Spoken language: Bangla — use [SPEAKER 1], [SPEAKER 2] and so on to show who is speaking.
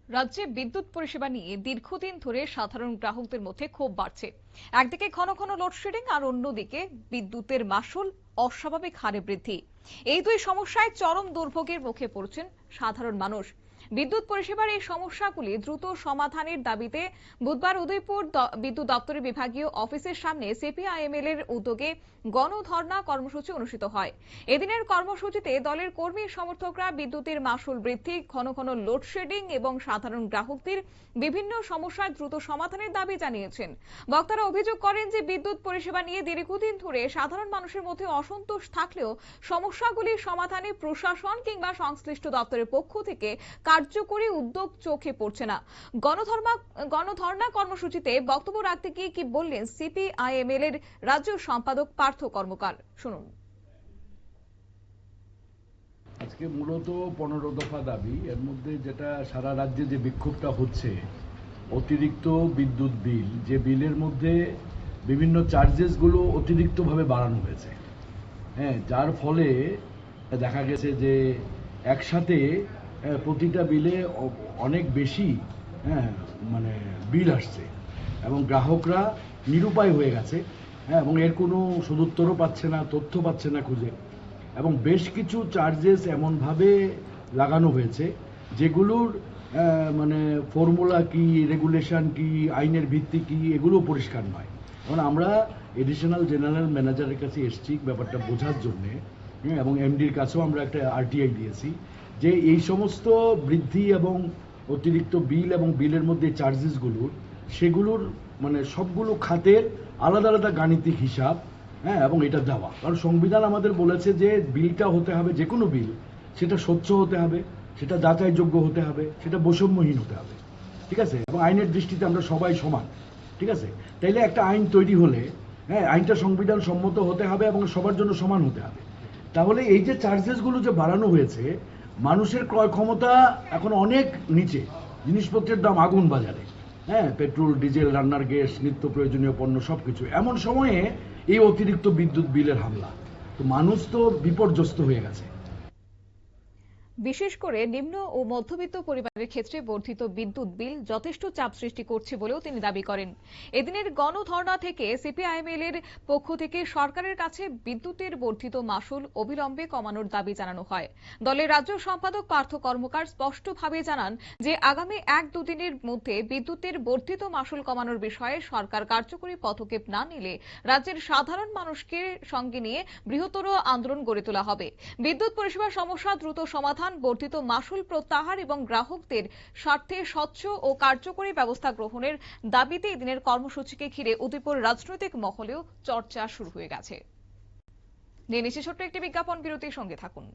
[SPEAKER 1] রাজ্যে বিদ্যুৎ পরিষেবা নিয়ে দীর্ঘদিন ধরে সাধারণ গ্রাহকদের মধ্যে ক্ষোভ বাড়ছে। একদিকে ঘন ঘন লোডশেডিং আর অন্যদিকে বিদ্যুতের মাশুল অস্বাভাবিক হারে বৃদ্ধি। এই দুই সমস্যায় চরম দুর্ভোগের মুখে পড়ছেন সাধারণ মানুষ। বিদ্যুৎ পরিষেবার এই সমস্যাগুলি দ্রুত সমাধানের দাবিতে বুধবার উদয়পুর বিদ্যুৎ দপ্তরের বিভাগীয় অফিসের সামনে সিপিআইএমএল এর উদ্যোগে গণধর্ণা কর্মসূচি অনুষ্ঠিত হয়। এদিনের কর্মসূচিতে দলের কর্মী সমর্থকরা বিদ্যুতের মাশুল বৃদ্ধি, ঘন ঘন লোডশেডিং এবং সাধারণ গ্রাহকদের বিভিন্ন সমস্যার দ্রুত সমাধানের দাবি জানিয়েছেন। বক্তারা অভিযোগ করেন যে বিদ্যুৎ পরিষেবা নিয়ে দীর্ঘদিন ধরে সাধারণ মানুষের মধ্যে অসন্তোষ থাকলেও সমস্যাগুলির সমাধানে প্রশাসন কিংবা সংশ্লিষ্ট দপ্তরের পক্ষ থেকে কার্যকরী উদ্যোগ চোখে পড়ছে না। গণধর্ণা কর্মসূচিতে বক্তব্য রাখতে গিয়ে কি বললেন সিপিআইএমএল এর রাজ্য সম্পাদক পার্থ কর্মকার, শুনুন।
[SPEAKER 2] আজকে মূলত 15 দফা দাবি, এর মধ্যে যেটা সারা রাজ্যে যে বিক্ষোভটা হচ্ছে, অতিরিক্ত বিদ্যুৎ বিল, যে বিলের মধ্যে বিভিন্ন চার্জেসগুলো অতিরিক্তভাবে বাড়ানো হয়েছে, হ্যাঁ, যার ফলে দেখা গেছে যে একসাথে প্রতিটা বিলে অনেক বেশি মানে বিল আসছে এবং গ্রাহকরা নিরুপায় হয়ে গেছে, হ্যাঁ, এবং এর কোনো সদুত্তরও পাচ্ছে না, তথ্য পাচ্ছে না খুঁজে। এবং বেশ কিছু চার্জেস এমনভাবে লাগানো হয়েছে যেগুলোর মানে ফর্মুলা কি, রেগুলেশন কি, আইনের ভিত্তি কি, এগুলো পরিষ্কার নয়। কারণ আমরা এডিশনাল জেনারেল ম্যানেজারের কাছে এসছি ব্যাপারটা বোঝার জন্যে, এবং এমডির কাছেও আমরা একটা আরটিআই দিয়েছি যে এই সমস্ত বৃদ্ধি এবং অতিরিক্ত বিল এবং বিলের মধ্যে চার্জেসগুলোর, সেগুলোর মানে সবগুলো খাতের আলাদা আলাদা গাণিতিক হিসাব, হ্যাঁ, এবং এটা দেওয়া। কারণ সংবিধান আমাদের বলেছে যে বিলটা হতে হবে, যে কোনো বিল, সেটা স্বচ্ছ হতে হবে, সেটা যাচাইযোগ্য হতে হবে, সেটা বৈষম্যহীন হতে হবে, ঠিক আছে, এবং আইনের দৃষ্টিতে আমরা সবাই সমান, ঠিক আছে। তাইলে একটা আইন তৈরি হলে, হ্যাঁ, আইনটা সংবিধান সম্মত হতে হবে এবং সবার জন্য সমান হতে হবে। তাহলে এই যে চার্জেসগুলো যে বাড়ানো হয়েছে, মানুষের ক্রয় ক্ষমতা এখন অনেক নিচে, জিনিসপত্রের দাম আগুন বাজারে, হ্যাঁ, পেট্রোল, ডিজেল, রান্নার গ্যাস, নিত্য প্রয়োজনীয় পণ্য সবকিছু, এমন সময়ে এই অতিরিক্ত বিদ্যুৎ বিলের হামলা, তো মানুষ তো বিপর্যস্ত হয়ে গেছে।
[SPEAKER 1] বিশেষ করে নিম্ন ও মধ্যবিত্ত পরিবারের ক্ষেত্রে বর্ধিত বিদ্যুৎ বিল যথেষ্ট চাপ সৃষ্টি করছে বলেও তিনি দাবি করেন। এদিনের গণধর্ণা থেকে সিপিআইএমএল এর পক্ষ থেকে সরকারের কাছে বিদ্যুতের বর্ধিত মাশুল অবিলম্বে কমানোর দাবি জানানো হয়। দলের রাজ্য সম্পাদক পার্থ কর্মকার স্পষ্টভাবে জানান যে আগামী 1-2 দিনের মধ্যে বিদ্যুতের বর্ধিত মাশুল কমানোর বিষয়ে সরকার কার্যকরী পদক্ষেপ না নিলে রাজ্যের সাধারণ মানুষকে সঙ্গে নিয়ে বৃহত্তর আন্দোলন গড়ে তোলা হবে। বিদ্যুৎ পরিষেবার সমস্যা দ্রুত সমাধান, বর্ধিত মাশুল প্রত্যাহার এবং গ্রাহকদের স্বার্থে স্বচ্ছ ও কার্যকরী ব্যবস্থা গ্রহণের দাবিতে এদিনের কর্মসূচিকে ঘিরে উদয়পুর রাজনৈতিক মহলেও চর্চা শুরু হয়ে গেছে। নিয়ে নিচ্ছে ছোট্ট একটি বিজ্ঞাপন বিরতির, সঙ্গে থাকুন।